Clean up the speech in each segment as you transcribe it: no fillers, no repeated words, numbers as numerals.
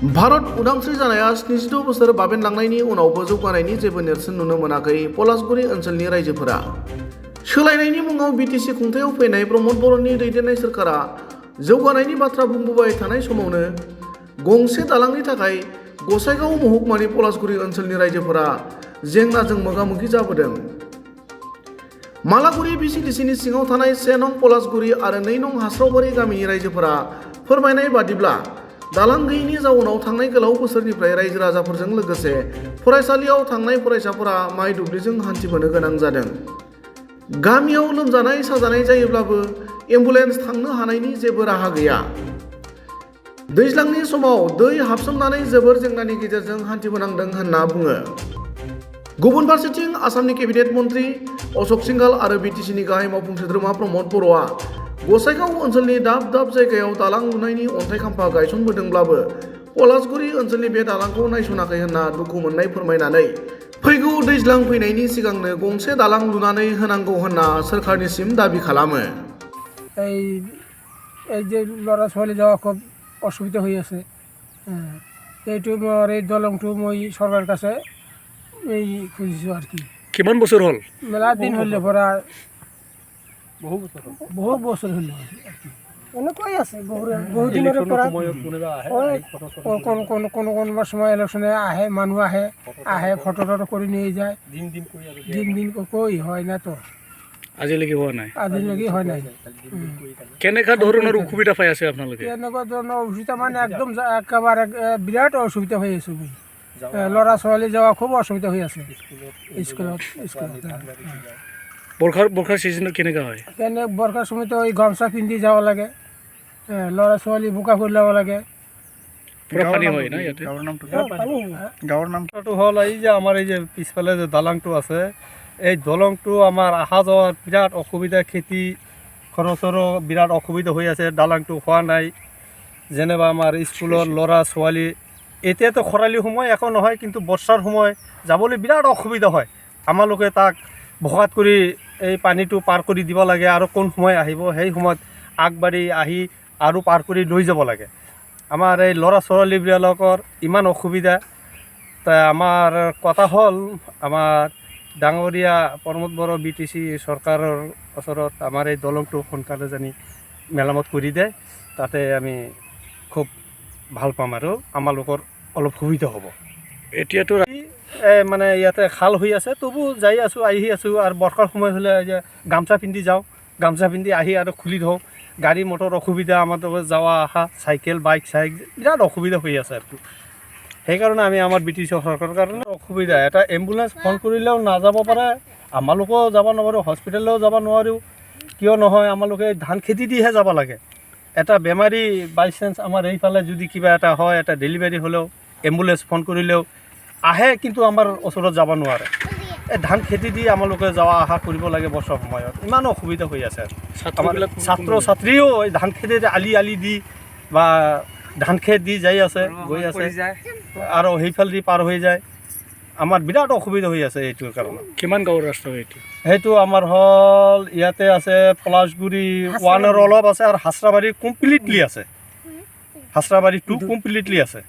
भारत उदांस्रि जानाया 72 बोसोर बाबेनलांनायनि उनावबो जौगानायनि जेबो नेरसोन नुनो मोनाखै पलासगुरि ओनसोलनि रायजोफोरा। सोलायनायनि मुङाव बिटिसि खुंथायाव फैनाय प्रमद बर'नि दैदेननाय सोरखारा जौगानायनि बाथ्रा बुंबोबाय थानाय समावनो गंसे दालांनि थाखाय गसाइगाव महकुमानि पलासगुरि ओनसोलनि रायजोफोरा जेंनाजों मोगा-मोगि जाबोदों। मालागुरि बिसिडिसिनि सिङाव थानाय 1 नं पलासगुरि आरो 2 नं हास्रावबारि गामिनि रायजोफोरा फोरमायनाय बादिब्ला दालां गैयैनि जाउनाव थांनाय गोलाव बोसोरनिफ्राय रायजो राजाफोरजों लोगोसे फरायसालियाव थांनाय फरायसाफोरा माइ दुब्लिजों हान्थिबोनो गोनां जादों। गामियाव लोमजानाय साजानाय जायोब्लाबो एम्बुलेन्स थांनो हानायनि जेबो राहा गैया। दैज्लांनि समाव दै हाबसोमनानै जोबोर जेंनानि गेजेरजों हान्थिबोनांदों होनना बुङो। गुबुन फारसेथिं आसामनि केबिनेट मन्त्रि अशोक सिंघाल आरो बिटिसिनि गाहाय मावफुं सोद्रोमा प्रमद बर'आ गसाइगाव ओनसोलनि दाब दाब जायगायाव दालां लुनायनि अन्थाइ खाम्फा गायसनबोदोंब्लाबो पलासगुरि ओनसोलनि बे दालांखौ नायसनाखै होनना दुखु मोननाय फोरमायनानै फैगौ दैज्लां फैनायनि सिगांनो गंसे दालां लुनानै होनांगौ होनना सोरखारनिसिम दाबि खालामो। এই যে ল'ৰা ছোৱালী যাওয়া খুব অসুবিধা হৈ আছে, এইটো মোৰ এই দলংটো মই চৰকাৰৰ কাছে এই খুজিছোঁ আৰ কি। কিমান বছৰ হ'ল? মেলা দিন হলে পৰা বহু বছৰ হলে এনেকুৱাই আছে, বহু দিনৰ পৰা কোনোবা সময় ইলেকশ্যনে আহে, মানুহ আহে ফটো টটো কৰি নিয়ে যায়, দিন কৈ হয় না তো আজিলৈকে হোৱা নাই। আজিলৈকে হয় নাই। কেনেকুৱা ধৰণৰ অসুবিধা পাই আছে আপোনালোকে? এনেকুৱা ধৰণৰ অসুবিধা মানে একদম একেবাৰে বিৰাট অসুবিধা হৈ আছোঁ। ল'ৰা ছোৱালী যাওয়া খুব অসুবিধা হৈ আছে স্কুলত। বৰ্ষাৰ ছিজনত কেনেকুৱা হয়? বৰ্ষাৰ সময়তো এই গামছা পিন্ধি যাব লাগে, ল'ৰা ছোৱালী বোকা কৰি ল'ব লাগে। পুৰা পানী হয় না ইয়াতে? গাঁৱৰ নামটো হ'ল এই যে আমাৰ এই যে পিছফালে যে দালাংটো আছে, এই দলংটো আমাৰ অহা যোৱাত বিৰাট অসুবিধা, খেতি খৰচৰো বিৰাট অসুবিধা হৈ আছে। দালাংটো হোৱা নাই, যেনিবা আমাৰ স্কুলৰ ল'ৰা ছোৱালী এতিয়াতো খৰালি সময় একো নহয়, কিন্তু বৰ্ষাৰ সময় যাবলৈ বিৰাট অসুবিধা হয়। আমালোকে তাক ভগাত কৰি এই পানীটো পাৰ কৰি দিব লাগে, আৰু কোন সময় আহিব সেই সময়ত আগবাঢ়ি আহি আৰু পাৰ কৰি লৈ যাব লাগে। আমাৰ এই ল'ৰা ছোৱালীবিলাকৰ ইমান অসুবিধা। তা আমাৰ কথা হ'ল, আমাৰ ডাঙৰীয়া প্ৰমোদ বড়ো বিটিচি চৰকাৰৰ ওচৰত আমাৰ এই দলংটো সোনকালে জানি মেৰামত কৰি দিয়ে, তাতে আমি খুব ভাল পাম আৰু আমালোকৰ অলপ সুবিধা হ'ব। এতিয়াতো মানে ইয়াতে খাল হৈ আছে, তবু যাই আছোঁ, আহি আছোঁ। আৰু বৰ্ষাৰ সময় হ'লে যে গামছা পিন্ধি যাওঁ, গামছা পিন্ধি আহি আৰু খুলি থওঁ। গাড়ী মটৰ অসুবিধা, আমাৰ যাওয়া আহা, চাইকেল বাইক বিৰাট অসুবিধা হৈ আছে আৰু সেইকাৰণে আমি আমাৰ ব্ৰিটিছ চৰকাৰৰ কাৰণে অসুবিধা। এটা এম্বুলেঞ্চ ফোন কৰিলেও নাযাব পাৰে, আমালোকেও যাব নোৱাৰোঁ, হস্পিটেললৈও যাব নোৱাৰোঁ। কিয় নহয়, আমালোকে ধান খেতি দিহে যাব লাগে। এটা বেমাৰী বাইচান্স আমাৰ এইফালে যদি কিবা এটা হয়, এটা ডেলিভাৰী হ'লেও এম্বুলেঞ্চ ফোন কৰিলেও আহে, কিন্তু আমাৰ ওচৰত যাব নোৱাৰে। এই ধান খেতি দি আমালোকে যাওয়া আহা কৰিব লাগে বৰ্ষাৰ সময়ত, ইমান অসুবিধা হৈ আছে। আমাৰ ছাত্ৰ ছাত্ৰীও এই ধান খেতিত আলি দি বা ধান খেত দি যাই আছে, গৈ আছে, আৰু সেইফালে দি পাৰ হৈ যায়। আমাৰ বিৰাট অসুবিধা হৈ আছে এইটোৰ কাৰণে। কিমান গাঁৱৰ ৰাস্তা এইটো? সেইটো আমাৰ হ'ল ইয়াতে আছে পলাশগুৰি 1 অলপ আছে, আৰু হাছৰাবাৰী কমপ্লিটলি আছে, হাছৰাবাৰী 2 কমপ্লিটলি আছে।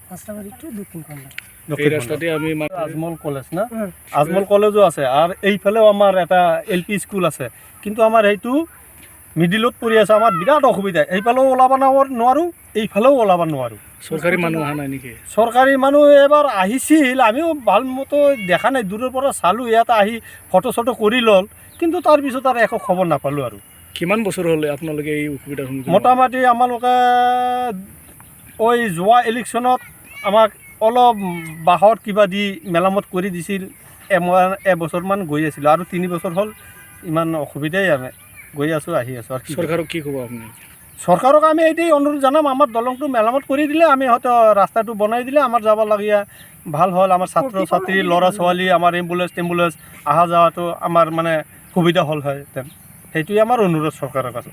এই ৰাস্তাতে আমি আজমল কলেজ না, আজমল কলেজো আছে, আৰু এইফালেও আমাৰ এটা LP স্কুল আছে, কিন্তু আমাৰ সেইটো মিডিলত পৰি আছে। আমাৰ বিৰাট অসুবিধা, এইফালেও ওলাব নোৱাৰোঁ, এইফালেও ওলাব নোৱাৰোঁ। চৰকাৰী মানুহ অহা নাই নেকি? চৰকাৰী মানুহ এবাৰ আহিছিল, আমিও ভাল মতো দেখা নাই, দূৰৰ পৰা চালোঁ, ইয়াতে আহি ফটো চটো কৰি ল'ল, কিন্তু তাৰপিছত আৰু একো খবৰ নাপালোঁ। আৰু কিমান বছৰ হ'লে আপোনালোকে এই অসুবিধাৰ সন্মুখীন? মোটামুটি আমালোকে ওই যোৱা ইলেকশ্যনত আমাক অলপ বাঁহৰ কিবা দি মেৰামত কৰি দিছিল, এবছৰমান গৈ আছিলোঁ, আৰু 3 বছৰ হ'ল ইমান অসুবিধাই আমি গৈ আছোঁ, আহি আছোঁ। আৰু চৰকাৰক কি ক'ব আপুনি? চৰকাৰক আমি এইটোৱেই অনুৰোধ জনাম, আমাৰ দলংটো মেৰামত কৰি দিলে, আমি হয়তো ৰাস্তাটো বনাই দিলে আমাৰ যাবলগীয়া ভাল হ'ল। আমাৰ ছাত্ৰ ছাত্ৰী ল'ৰা ছোৱালী, আমাৰ এম্বুলেঞ্চ অহা যোৱাটো আমাৰ মানে সুবিধা হ'ল হয়। সেইটোৱে আমাৰ অনুৰোধ চৰকাৰৰ কাছে।